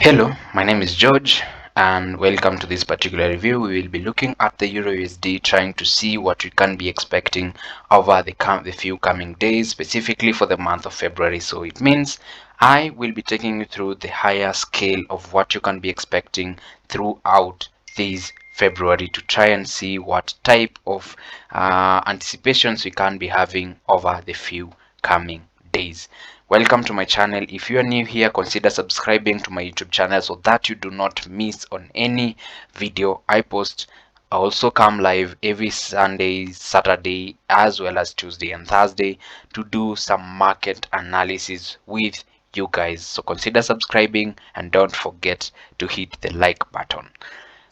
Hello, my name is George and welcome to this particular review. We will be looking at the Euro USD, trying to see what we can be expecting over the few coming days, specifically for the month of February. So it means I will be taking you through the higher scale of what you can be expecting throughout this February to try and see what type of anticipations we can be having over the few coming days. Welcome to my channel. If you are new here, consider subscribing to my YouTube channel so that you do not miss on any video I post. I also come live every Sunday, Saturday, as well as Tuesday and Thursday to do some market analysis with you guys. So consider subscribing and don't forget to hit the like button.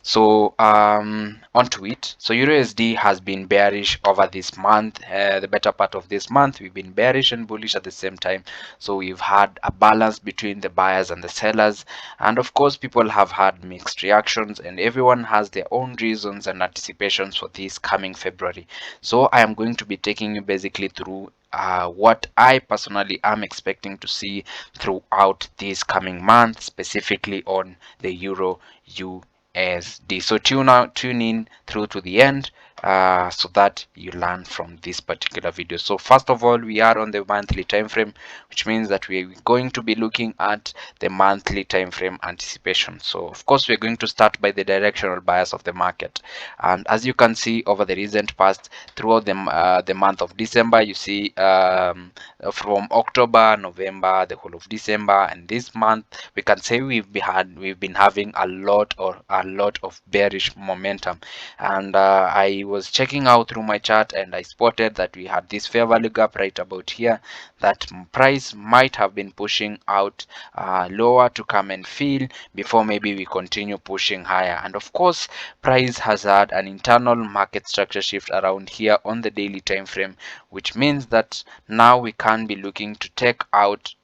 So onto it. So USD has been bearish over this month. The better part of this month, we've been bearish and bullish at the same time. So we've had a balance between the buyers and the sellers, and of course people have had mixed reactions, and everyone has their own reasons and anticipations for this coming February. So I am going to be taking you basically through what I personally am expecting to see throughout this coming month, specifically on the Euro USD. So tune in through to the end so that you learn from this particular video. So first of all, we are on the monthly time frame, which means that we are going to be looking at the monthly time frame anticipation. So of course, we're going to start by the directional bias of the market, and as you can see over the recent past, throughout the month of December, you see from October, November, the whole of December, and this month we can say we've been having a lot of bearish momentum. And I was checking out through my chart and I spotted that we had this fair value gap right about here, that price might have been pushing out lower to come and fill before maybe we continue pushing higher. And of course, price has had an internal market structure shift around here on the daily time frame, which means that now we can be looking to take out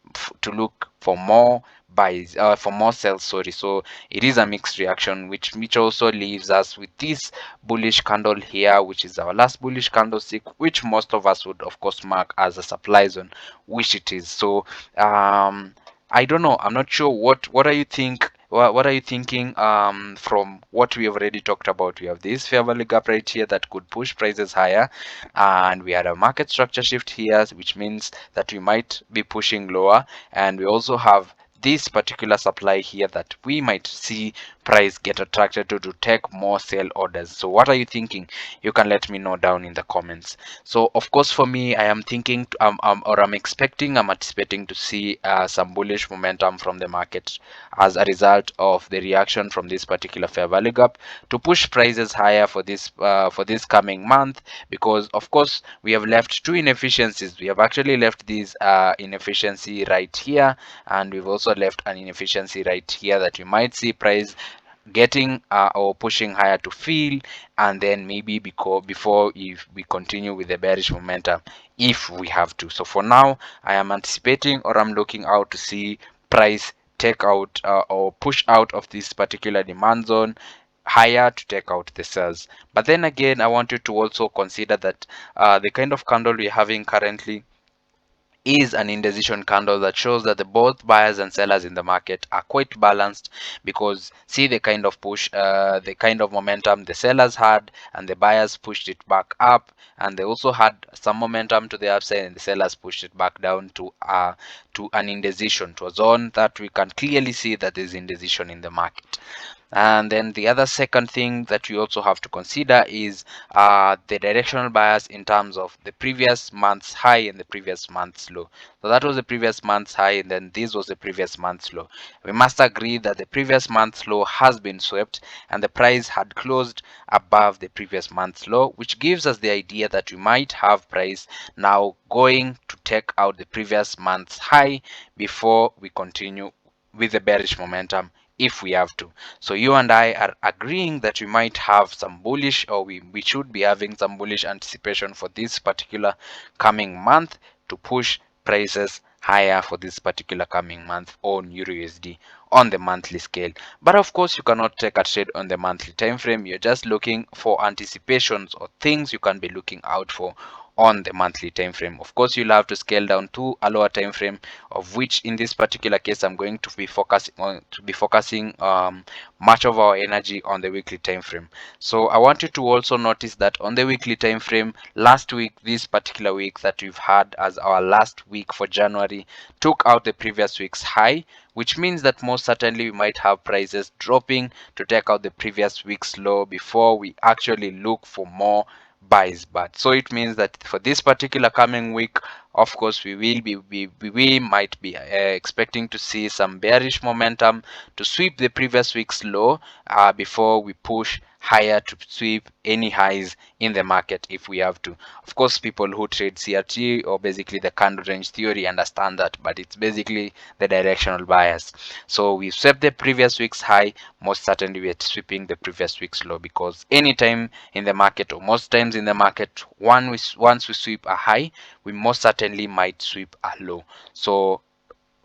to look for more buys, for more sales, sorry. So it is a mixed reaction, which also leaves us with this bullish candle here, which is our last bullish candlestick, which most of us would of course mark as a supply zone, which it is. So I don't know, I'm not sure what are you think, what are you thinking from what we have already talked about. We have this fair value gap right here that could push prices higher, and we had a market structure shift here, which means that we might be pushing lower, and we also have this particular supply here that we might see price get attracted to take more sell orders. So what are you thinking? You can let me know down in the comments. So of course, for me, I am thinking I'm expecting, I'm anticipating to see some bullish momentum from the market as a result of the reaction from this particular fair value gap to push prices higher for this coming month, because of course we have left two inefficiencies. We have actually left this inefficiency right here, and we've also left an inefficiency right here that we might see price getting or pushing higher to fill, and then maybe before if we continue with the bearish momentum if we have to. So for now, I am anticipating, or I'm looking out to see price take out or push out of this particular demand zone higher to take out the sells. But then again, I want you to also consider that the kind of candle we're having currently is an indecision candle that shows that the both buyers and sellers in the market are quite balanced, because see the kind of push, the kind of momentum the sellers had, and the buyers pushed it back up, and they also had some momentum to the upside, and the sellers pushed it back down to an indecision, to a zone that we can clearly see that there's indecision in the market. And then the other second thing that we also have to consider is the directional bias in terms of the previous month's high and the previous month's low. So that was the previous month's high, and then this was the previous month's low. We must agree that the previous month's low has been swept and the price had closed above the previous month's low, which gives us the idea that we might have price now going to take out the previous month's high before we continue with the bearish momentum if we have to. So you and I are agreeing that we might have some bullish, or we should be having some bullish anticipation for this particular coming month to push prices higher for this particular coming month on Euro USD on the monthly scale. But of course, you cannot take a trade on the monthly time frame. You're just looking for anticipations or things you can be looking out for on the monthly time frame. Of course, you'll have to scale down to a lower time frame, of which in this particular case I'm going to be focusing much of our energy on the weekly time frame. So I want you to also notice that on the weekly time frame, last week, this particular week that we've had as our last week for January, took out the previous week's high, which means that most certainly we might have prices dropping to take out the previous week's low before we actually look for more buys. But so it means that for this particular coming week, of course, we might be expecting to see some bearish momentum to sweep the previous week's low before we push higher to sweep any highs in the market if we have to. Of course, people who trade CRT or basically the candle range theory understand that, but it's basically the directional bias. So we swept the previous week's high, most certainly we're sweeping the previous week's low, because anytime in the market, or most times in the market, once we sweep a high, we most certainly might sweep a low. So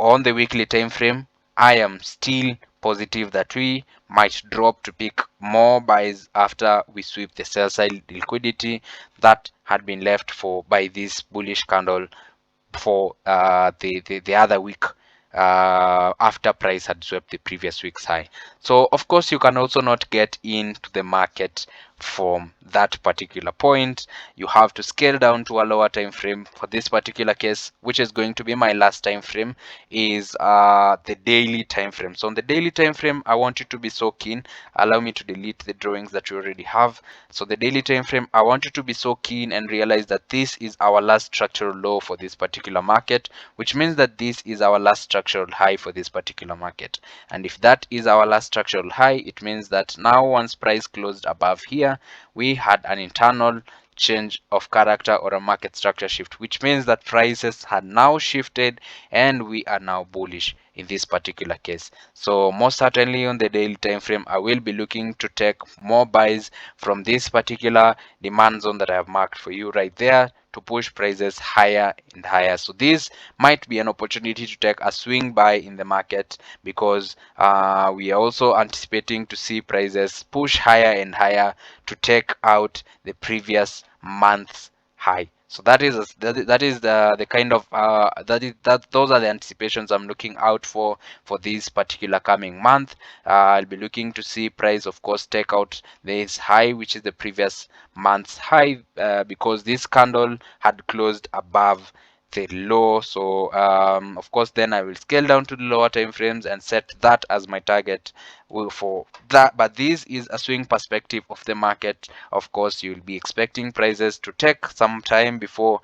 on the weekly time frame, I am still positive that we might drop to pick more buys after we sweep the sell side liquidity that had been left for by this bullish candle for the other week after price had swept the previous week's high. So of course you can also not get into the market from that particular point. You have to scale down to a lower time frame. For this particular case, which is going to be my last time frame, is the daily time frame. So on the daily time frame, I want you to be so keen. Allow me to delete the drawings that you already have. So the daily time frame, I want you to be so keen and realize that this is our last structural low for this particular market, which means that this is our last structural high for this particular market. And if that is our last structural high, it means that now once price closed above here, we had an internal change of character or a market structure shift, which means that prices had now shifted and we are now bullish in this particular case. So most certainly on the daily time frame, I will be looking to take more buys from this particular demand zone that I have marked for you right there to push prices higher and higher. So this might be an opportunity to take a swing buy in the market, because we are also anticipating to see prices push higher and higher to take out the previous month's high. So that is the kind of those are the anticipations I'm looking out for this particular coming month. I'll be looking to see price, of course, take out this high, which is the previous month's high, because this candle had closed above the low. So of course then I will scale down to the lower time frames and set that as my target for that. But this is a swing perspective of the market. Of course, you'll be expecting prices to take some time before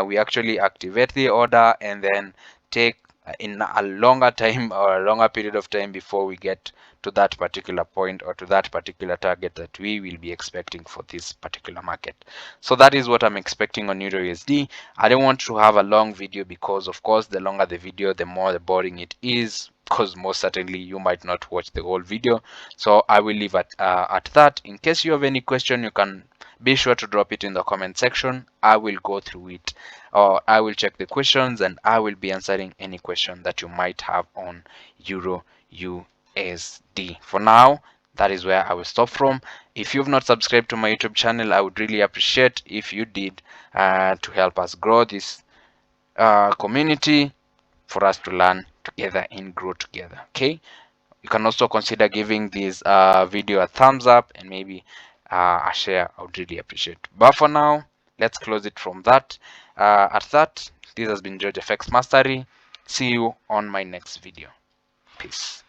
we actually activate the order, and then take in a longer time or a longer period of time before we get to that particular point or to that particular target that we will be expecting for this particular market. So that is what I'm expecting on EUR/USD. I don't want to have a long video, because of course the longer the video, the more boring it is, because most certainly you might not watch the whole video. So I will leave at that. In case you have any question, you can be sure to drop it in the comment section. I will go through it, or I will check the questions, and I will be answering any question that you might have on EUR/USD. For now, that is where I will stop from. If you've not subscribed to my YouTube channel, I would really appreciate if you did, to help us grow this community, for us to learn together and grow together. Okay, you can also consider giving this video a thumbs up and maybe a share. I would really appreciate. But for now, let's close it from that. At that, this has been George FX Mastery. See you on my next video. Peace.